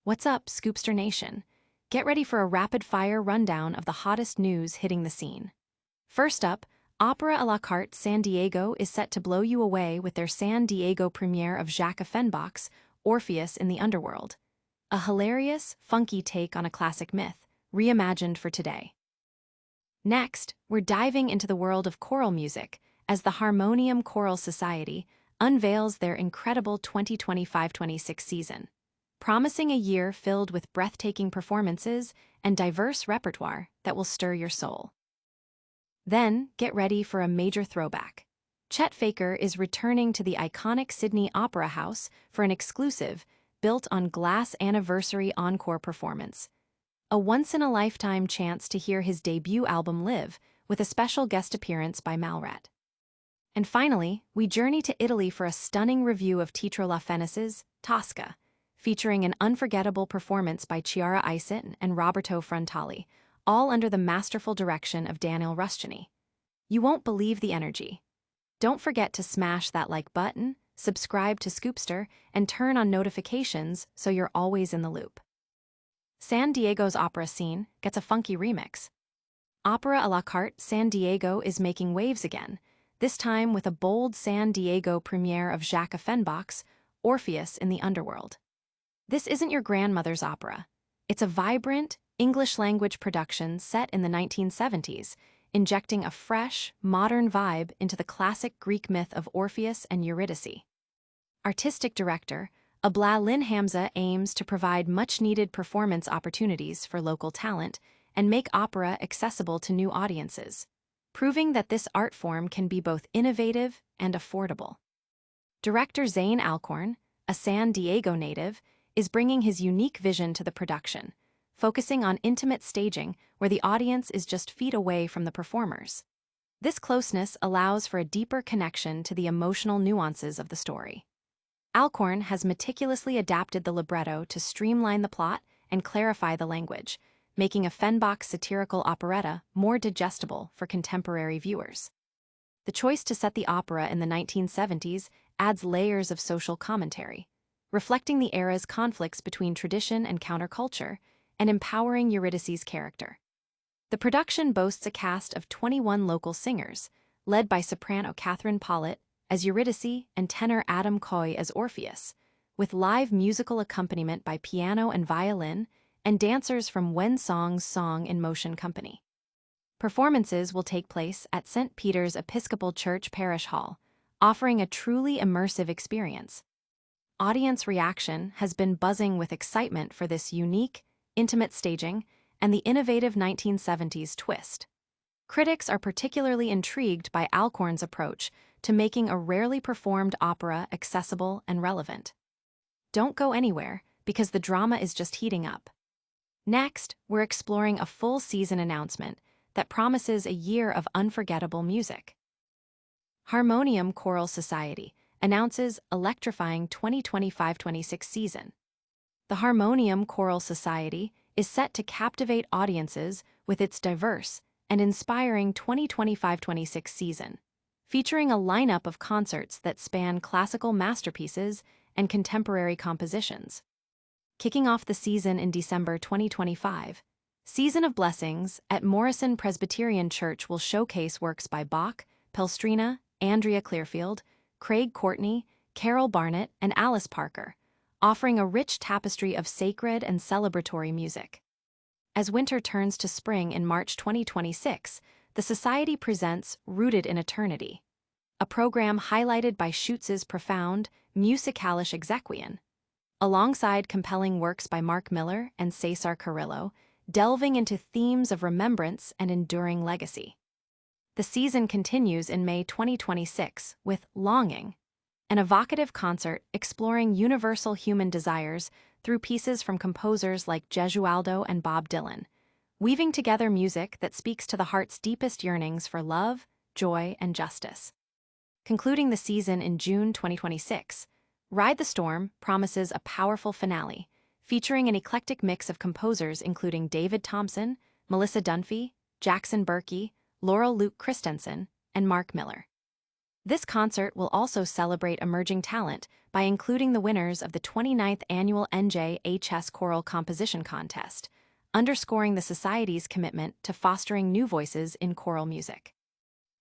What's up, Scoopster Nation? Get ready for a rapid-fire rundown of the hottest news hitting the scene. First up, Opera à la Carte San Diego is set to blow you away with their San Diego premiere of Jacques Offenbach's Orpheus in the Underworld. A hilarious, funky take on a classic myth, reimagined for today. Next, we're diving into the world of choral music as the Harmonium Choral Society unveils their incredible 2025-26 season, promising a year filled with breathtaking performances and diverse repertoire that will stir your soul. Then, get ready for a major throwback. Chet Faker is returning to the iconic Sydney Opera House for an exclusive, built-on-glass anniversary encore performance. A once-in-a-lifetime chance to hear his debut album live, with a special guest appearance by Malrat. And finally, we journey to Italy for a stunning review of Teatro La Fenice's Tosca, featuring an unforgettable performance by Chiara Iset and Roberto Frontali, all under the masterful direction of Daniel Ruscini. You won't believe the energy. Don't forget to smash that like button, subscribe to Scoopster, and turn on notifications so you're always in the loop. San Diego's opera scene gets a funky remix. Opera à la Carte San Diego is making waves again, this time with a bold San Diego premiere of Jacques Offenbach's Orpheus in the Underworld. This isn't your grandmother's opera. It's a vibrant, English-language production set in the 1970s, injecting a fresh, modern vibe into the classic Greek myth of Orpheus and Eurydice. Artistic director, Abla Lin Hamza aims to provide much-needed performance opportunities for local talent and make opera accessible to new audiences, proving that this art form can be both innovative and affordable. Director Zane Alcorn, a San Diego native, is bringing his unique vision to the production, focusing on intimate staging where the audience is just feet away from the performers. This closeness allows for a deeper connection to the emotional nuances of the story. Alcorn has meticulously adapted the libretto to streamline the plot and clarify the language, making Offenbach's satirical operetta more digestible for contemporary viewers. The choice to set the opera in the 1970s adds layers of social commentary, reflecting the era's conflicts between tradition and counterculture, and empowering Eurydice's character. The production boasts a cast of 21 local singers, led by soprano Catherine Pollitt as Eurydice and tenor Adam Coy as Orpheus, with live musical accompaniment by piano and violin, and dancers from When Song's Song in Motion Company. Performances will take place at St. Peter's Episcopal Church Parish Hall, offering a truly immersive experience. Audience reaction has been buzzing with excitement for this unique, intimate staging and the innovative 1970s twist. Critics are particularly intrigued by Alcorn's approach to making a rarely performed opera accessible and relevant. Don't go anywhere, because the drama is just heating up. Next, we're exploring a full season announcement that promises a year of unforgettable music. Harmonium Choral Society announces electrifying 2025-26 season. The Harmonium Choral Society is set to captivate audiences with its diverse and inspiring 2025-26 season, featuring a lineup of concerts that span classical masterpieces and contemporary compositions. Kicking off the season in December 2025, Season of Blessings at Morrison Presbyterian Church will showcase works by Bach, Pelstrina, Andrea Clearfield, Craig Courtney, Carol Barnett, and Alice Parker, offering a rich tapestry of sacred and celebratory music. As winter turns to spring in March 2026, the Society presents Rooted in Eternity, a program highlighted by Schutz's profound, musicalish exequian, alongside compelling works by Mark Miller and Cesar Carrillo, delving into themes of remembrance and enduring legacy. The season continues in May 2026 with Longing, an evocative concert exploring universal human desires through pieces from composers like Gesualdo and Bob Dylan, weaving together music that speaks to the heart's deepest yearnings for love, joy, and justice. Concluding the season in June 2026, Ride the Storm promises a powerful finale, featuring an eclectic mix of composers including David Thompson, Melissa Dunphy, Jackson Berkey, Laurel Luke Christensen, and Mark Miller. This concert will also celebrate emerging talent by including the winners of the 29th Annual NJHS Choral Composition Contest, underscoring the Society's commitment to fostering new voices in choral music.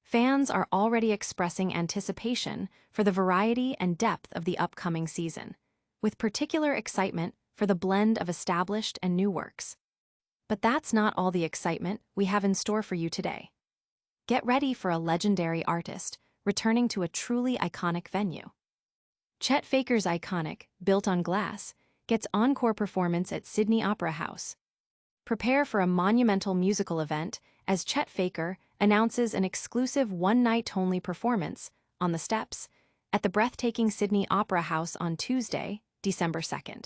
Fans are already expressing anticipation for the variety and depth of the upcoming season, with particular excitement for the blend of established and new works. But that's not all the excitement we have in store for you today. Get ready for a legendary artist returning to a truly iconic venue. Chet Faker's iconic Built on Glass gets encore performance at Sydney Opera House. Prepare for a monumental musical event as Chet Faker announces an exclusive one-night-only performance on the steps at the breathtaking Sydney Opera House on Tuesday, December 2nd.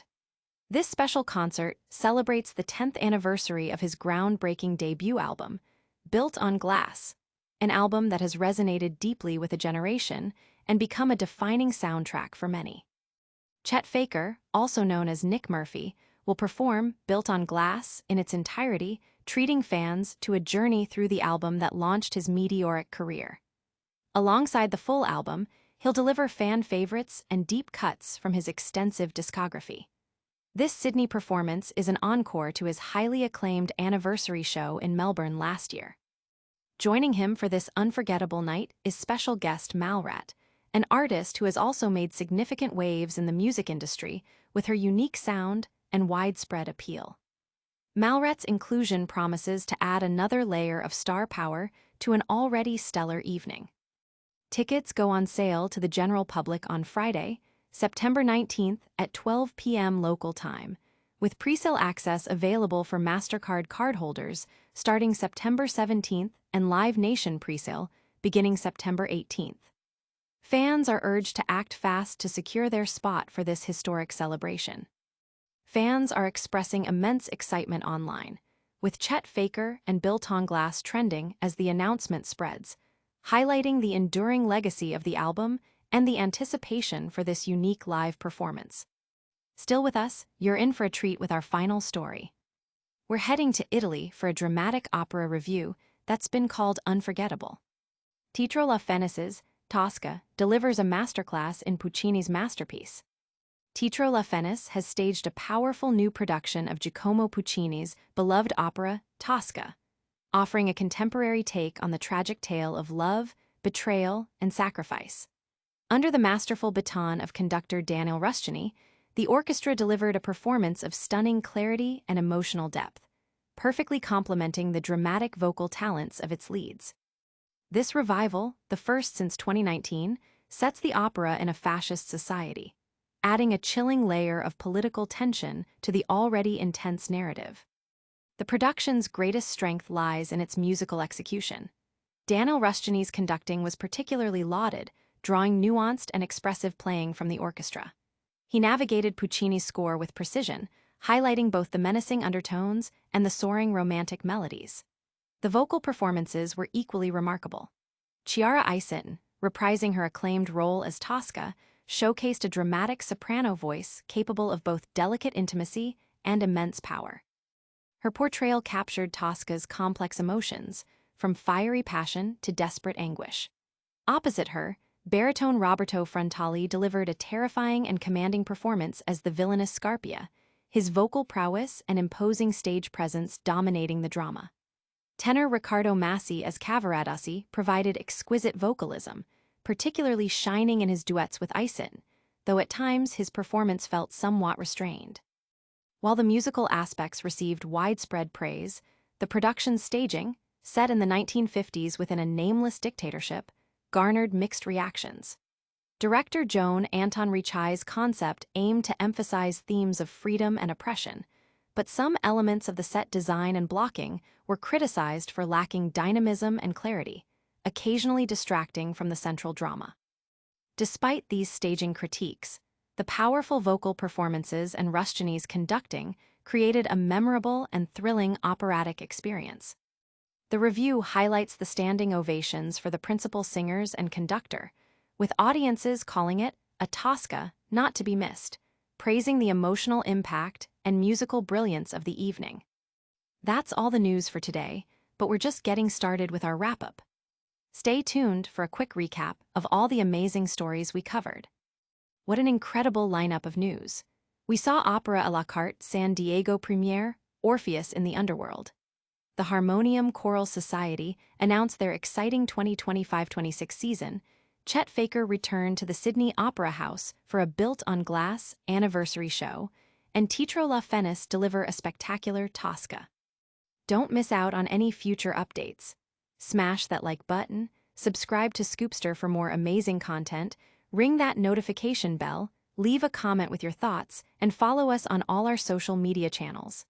This special concert celebrates the 10th anniversary of his groundbreaking debut album, Built on Glass, an album that has resonated deeply with a generation and become a defining soundtrack for many. Chet Faker, also known as Nick Murphy, will perform Built on Glass in its entirety, treating fans to a journey through the album that launched his meteoric career. Alongside the full album, he'll deliver fan favorites and deep cuts from his extensive discography. This Sydney performance is an encore to his highly acclaimed anniversary show in Melbourne last year. Joining him for this unforgettable night is special guest Malrat, an artist who has also made significant waves in the music industry with her unique sound and widespread appeal. Malrat's inclusion promises to add another layer of star power to an already stellar evening. Tickets go on sale to the general public on Friday, September 19th at 12 p.m. local time, with presale access available for MasterCard cardholders starting September 17th and Live Nation presale beginning September 18th. Fans are urged to act fast to secure their spot for this historic celebration. Fans are expressing immense excitement online, with Chet Faker and Built on Glass trending as the announcement spreads, highlighting the enduring legacy of the album and the anticipation for this unique live performance. Still with us, you're in for a treat with our final story. We're heading to Italy for a dramatic opera review that's been called unforgettable. Teatro La Fenice's Tosca delivers a masterclass in Puccini's masterpiece. Teatro La Fenice has staged a powerful new production of Giacomo Puccini's beloved opera, Tosca, offering a contemporary take on the tragic tale of love, betrayal, and sacrifice. Under the masterful baton of conductor Daniel Ruscini, the orchestra delivered a performance of stunning clarity and emotional depth, perfectly complementing the dramatic vocal talents of its leads. This revival, the first since 2019, sets the opera in a fascist society, adding a chilling layer of political tension to the already intense narrative. The production's greatest strength lies in its musical execution. Daniel Ruscini's conducting was particularly lauded, drawing nuanced and expressive playing from the orchestra. He navigated Puccini's score with precision, highlighting both the menacing undertones and the soaring romantic melodies. The vocal performances were equally remarkable. Chiara Eisen, reprising her acclaimed role as Tosca, showcased a dramatic soprano voice capable of both delicate intimacy and immense power. Her portrayal captured Tosca's complex emotions, from fiery passion to desperate anguish. Opposite her, baritone Roberto Frontali delivered a terrifying and commanding performance as the villainous Scarpia, his vocal prowess and imposing stage presence dominating the drama. Tenor Riccardo Massi as Cavaradossi provided exquisite vocalism, particularly shining in his duets with Eisen, though at times his performance felt somewhat restrained. While the musical aspects received widespread praise, the production's staging, set in the 1950s within a nameless dictatorship, garnered mixed reactions. Director Joan Anton Ricci's concept aimed to emphasize themes of freedom and oppression, but some elements of the set design and blocking were criticized for lacking dynamism and clarity, occasionally distracting from the central drama. Despite these staging critiques, the powerful vocal performances and Ruscini's conducting created a memorable and thrilling operatic experience. The review highlights the standing ovations for the principal singers and conductor, with audiences calling it a Tosca not to be missed, praising the emotional impact and musical brilliance of the evening. That's all the news for today, but we're just getting started with our wrap-up. Stay tuned for a quick recap of all the amazing stories we covered. What an incredible lineup of news. We saw Opera à la Carte San Diego premiere, Orpheus in the Underworld. The Harmonium Choral Society announced their exciting 2025-26 season. Chet Faker returned to the Sydney Opera House for a built-on-glass anniversary show, and Teatro La Fenice deliver a spectacular Tosca. Don't miss out on any future updates. Smash that like button, subscribe to Scoopster for more amazing content, ring that notification bell, leave a comment with your thoughts, and follow us on all our social media channels.